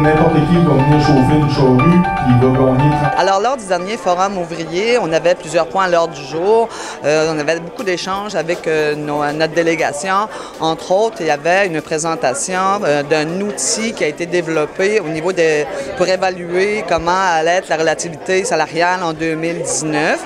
N'importe qui va venir chauffer une charrue puis il va gagner. Alors, lors du dernier forum ouvrier, on avait plusieurs points à l'ordre du jour. On avait beaucoup d'échanges avec notre délégation. Entre autres, il y avait une présentation d'un outil qui a été développé au niveau pour évaluer comment allait être la relativité salariale en 2019.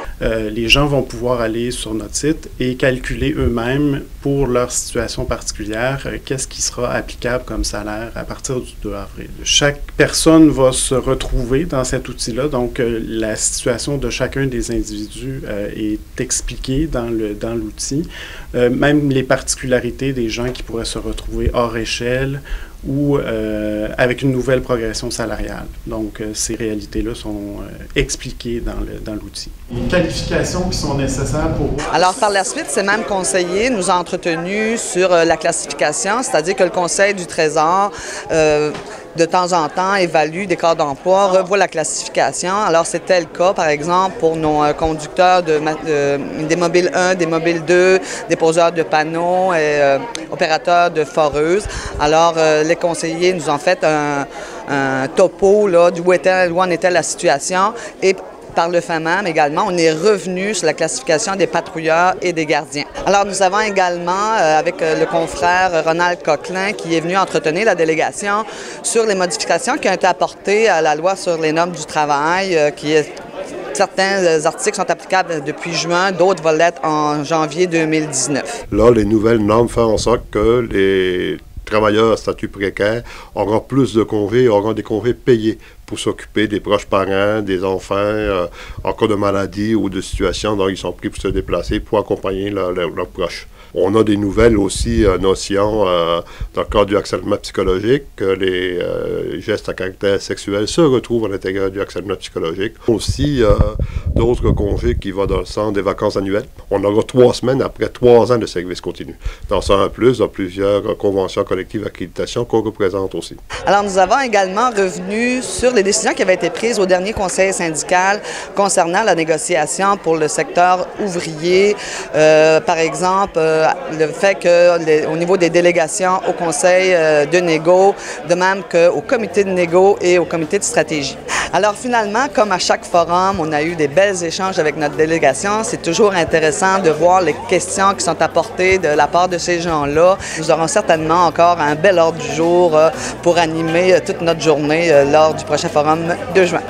Les gens vont pouvoir aller sur notre site et calculer eux-mêmes pour leur situation particulière qu'est-ce qui sera applicable comme salaire à partir du 2 avril. Chaque personne va se retrouver dans cet outil-là, donc la situation de chacun des individus est expliquée dans l'outil, même les particularités des gens qui pourraient se retrouver hors échelle ou avec une nouvelle progression salariale. Donc, ces réalités-là sont expliquées dans l'outil. Les qualifications qui sont nécessaires pour... Alors, par la suite, ces mêmes conseillers nous ont entretenus sur la classification, c'est-à-dire que le Conseil du Trésor de temps en temps, évalue des cadres d'emploi, revoit la classification. Alors, c'était le cas, par exemple, pour nos conducteurs des mobiles 1, des mobiles 2, déposeurs de panneaux et opérateurs de foreuses. Alors, les conseillers nous ont fait un topo là, d'où en était la situation et par le fait même, également, on est revenu sur la classification des patrouilleurs et des gardiens. Alors, nous avons également, avec le confrère Ronald Coquelin, qui est venu entretenir la délégation sur les modifications qui ont été apportées à la loi sur les normes du travail, certains articles sont applicables depuis juin, d'autres vont l'être en janvier 2019. Là, les nouvelles normes font en sorte que les travailleurs à statut précaire auront plus de congés, auront des congés payés pour s'occuper des proches parents, des enfants, en cas de maladie ou de situation dont ils sont pris pour se déplacer, pour accompagner leurs proches. On a des nouvelles aussi notions dans le cadre du harcèlement psychologique, que les gestes à caractère sexuel se retrouvent à l'intérieur du harcèlement psychologique. Aussi, d'autres congés qui vont dans le sens des vacances annuelles. On aura 3 semaines après 3 ans de service continu. Dans ça, en plus, il y a plusieurs conventions collectives d'accréditation qu'on représente aussi. Alors, nous avons également revenu sur les décisions qui avaient été prises au dernier conseil syndical concernant la négociation pour le secteur ouvrier. Par exemple, le fait qu'au niveau des délégations au conseil de négo, de même qu'au comité de négo et au comité de stratégie. Alors finalement, comme à chaque forum, on a eu des belles échanges avec notre délégation. C'est toujours intéressant de voir les questions qui sont apportées de la part de ces gens-là. Nous aurons certainement encore un bel ordre du jour pour animer toute notre journée lors du prochain forum de juin.